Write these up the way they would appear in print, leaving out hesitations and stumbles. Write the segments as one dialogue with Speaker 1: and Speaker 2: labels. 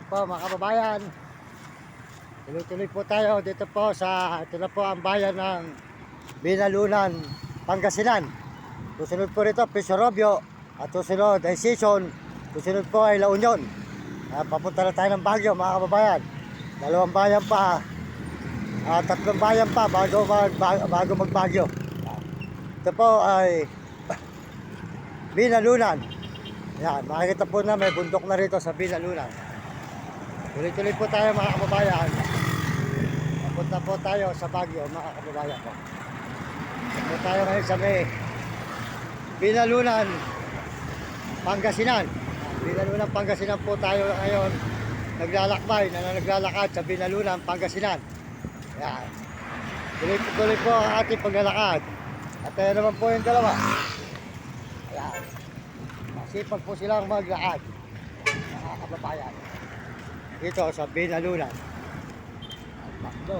Speaker 1: po mga kababayan, tuloy-tuloy po tayo dito po sa, ito na po ang bayan ng Binalunan, Pangasinan. Susunod po rito Pisorobio at susunod ay Sison, susunod po ay La Union. Papunta na tayo ng Baguio mga kababayan. Dalawang bayan pa, tatlong bayan pa bago mag-Baguio. Ito po ay Binalunan. Yan, makikita po na may bundok na rito sa Binalunan. Tuloy-tuloy po tayo mga kababayan. Papunta po tayo sa Baguio mga kababayan po. Punta tayo ngayon sa may Binalunan, Pangasinan. Binalunan, Pangasinan po tayo ngayon. Naglalakad sa Binalunan, Pangasinan. Yan. Tuloy po ang ating paglalakad. At tayo naman po yung dalawa. Yan. Masipag po silang maglakad mga kababayan dito sa Binalunan. Bakdo.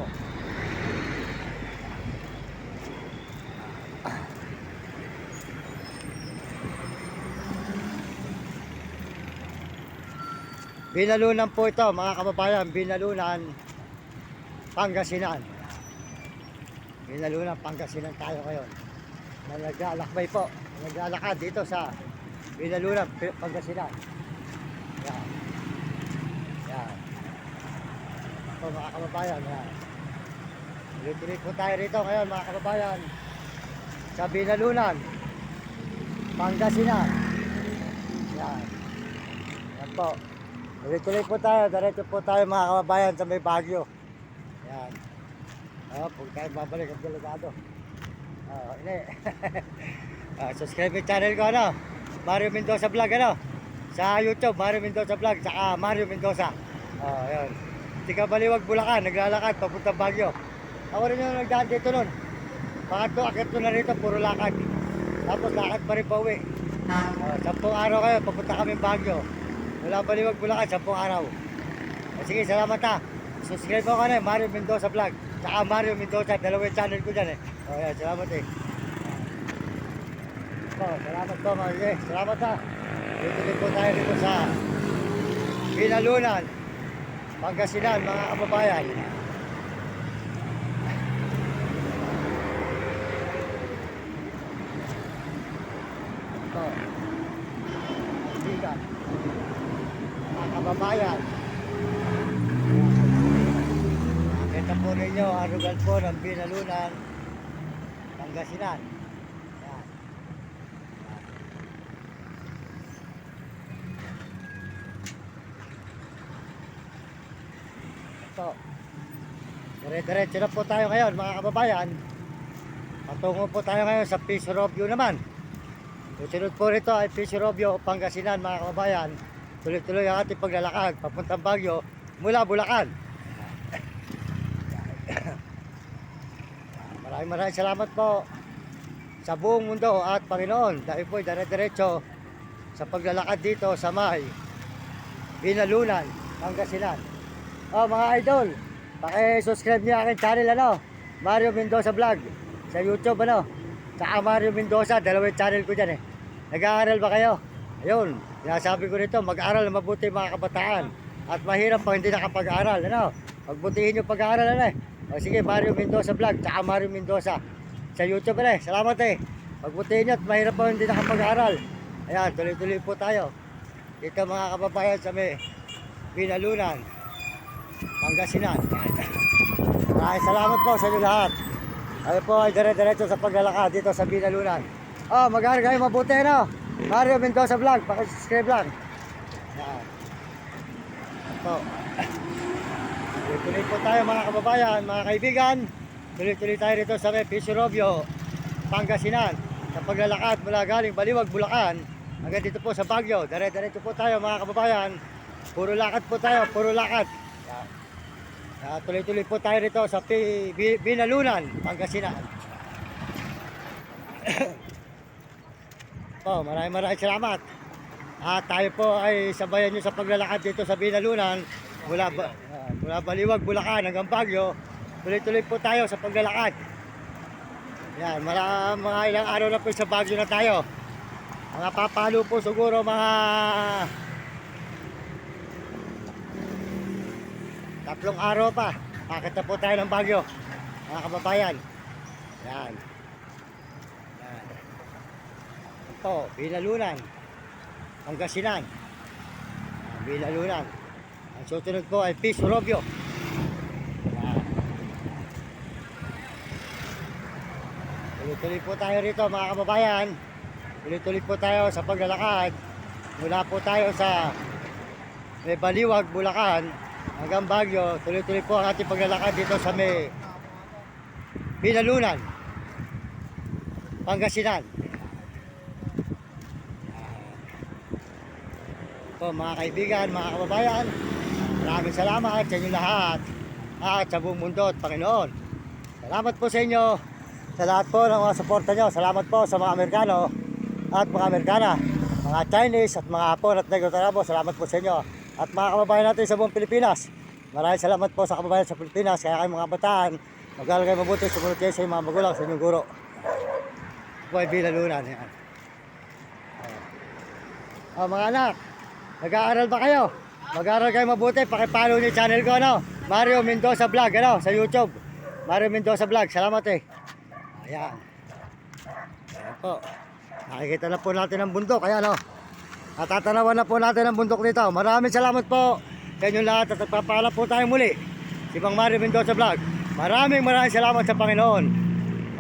Speaker 1: Binalunan po ito mga kababayan, Binalunan, Pangasinan. Binalunan, Pangasinan tayo ngayon. Naglalakbay po, naglalakad dito sa Binalunan, Pangasinan. Yan. Yan. Ito mga kababayan, yan. Tuloy-tuloy po tayo rito ngayon mga kababayan sa Binalunan, Pangasinan. Yan. Yan po. Tuloy-tuloy po tayo, diretso po tayo mga kababayan sa may Baguio. Yan. Huwag tayo babalik ang delegado. Ini. Subscribe yung channel ko, ano? Mario Mendoza Vlog, ano? Sa YouTube, Mario Mendoza Vlog, saka Mario Mendoza. Yan. Tika Baliwag, Bulacan, naglalakad, papuntang Baguio. Ako rin yung nagdaan dito nun. Pangatlo, akit ko na rito, puro lakad. Tapos lakad pa rin pa uwi. 10 araw kayo, papunta kami Baguio. Mula Baliwag, Bulacan, 10 araw. Sige, salamat ha. Subscribe ko ka na, Mario Mendoza Vlog. Saka Mario Mendoza, dalawang channel ko dyan eh. Yan, salamat eh. Salamat po mga sige. Salamat ha. Dito po tayo dito sa Binalunan, Pangasinan mga kababayan. Ito. Bigan. Mga kababayan. Nakita po ninyo ang lugar po ng Binalunan, Pangasinan. Yan. Ito. Dire-diretso na po tayo ngayon mga kababayan. Patungo po tayo ngayon sa Pisorobio naman. Susunod po rito ay Pisorobio, Pangasinan mga kababayan. Tuloy-tuloy ang ating paglalakad papuntang Baguio mula Bulacan. Maraming salamat po sa buong mundo at Panginoon dahil po dire-diretso sa paglalakad dito sa may Binalunan, Pangasinan. Mga idol, paki-subscribe niyo aking channel, ano? Mario Mendoza Vlog sa YouTube, ano? Saka Mario Mendoza, dalawang channel ko dyan eh. Nag-aaral ba kayo? Ayun, sinasabi ko rito, mag-aaral na mabuti mga kabataan. At mahirap pag hindi nakapag-aaral, ano? Pagbutihin yung pag-aaral, ano eh. Sige, Mario Mendoza Vlog, saka Mario Mendoza sa YouTube, ano eh. Salamat eh. Pagbutihin nyo at mahirap pag hindi nakapag-aaral. Ayan, tuloy-tuloy po tayo. Dito mga kababayan sa may Binalunan, Pangasinan. Maraming salamat po sa inyo lahat. Ay po ay dire-diretso sa paglalakad dito sa Binalunan. Mag-aaral kayo mabuti, no? Mario Mendoza Vlog, pakisubscribe lang. Yan. Ito. Tuloy po tayo mga kababayan, mga kaibigan. Tuloy tayo dito sa Pisorobio, Pangasinan. Sa paglalakad mula galing Baliwag, Bulacan. Hanggang dito po sa Baguio. Dire-diretso po tayo mga kababayan. Puro lakad po tayo, puro lakad. Yan. Tuloy po tayo dito sa Binalunan, Pangasinan. Maraming salamat. At tayo po ay sabayan nyo sa paglalakad dito sa Binalunan mula Baliwag, Bulacan hanggang Baguio. Tuloy po tayo sa paglalakad. Yan, mga ilang araw na po sa Baguio na tayo. Mga papalo po siguro mga 3 araw pa. Akit na po tayo ng Baguio, mga kababayan. Yan. Yan. Ito, Binalunan, Pangasinan. Binalunan. Ang susunod po ay Peace Robio. Yan. Tuloy-tuloy po tayo rito, mga kababayan. Tuloy-tuloy po tayo sa paglalakad. Mula po tayo sa may Baliwag, Bulacan hanggang Baguio. Tuloy-tuloy po ang ating paglalakad dito sa may Binalunan, Pangasinan. Po mga kaibigan, mga kababayan, maraming salamat sa inyo lahat at sa buong mundo at Panginoon. Salamat po sa inyo, sa lahat po ng mga suporta nyo. Salamat po sa mga Amerikano at mga Amerikana, mga Chinese at mga Hapon at Negro-Tarabo. Salamat po sa inyo. At mga kababayan natin sa buong Pilipinas, maraming salamat po sa kababayan sa Pilipinas. Kaya kayo mga bataan, mag-aaral kayo mabuti, sumunod kayo sa inyong mga magulang, sa inyong guro. Ito ay Binalunan. Yan. Mga anak, nag-aaral ba kayo? Mag-aaral kayo mabuti, pakipollow niyo yung channel ko, ano? Mario Mendoza Vlog, ano? Sa YouTube. Mario Mendoza Vlog, salamat eh. Ayan. Ayan po. Nakikita na po natin ang bundok, ayan o. Natatanawan na po natin ang bundok dito. Maraming salamat po sa inyo lahat at nagpapaalam po tayo muli. Si Bang Mario Mendoza Vlog. Maraming salamat sa Panginoon.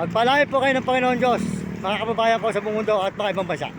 Speaker 1: Pagpalain po kayo ng Panginoon Diyos, mga kababayan ko sa buong mundo at mga ibang bansa.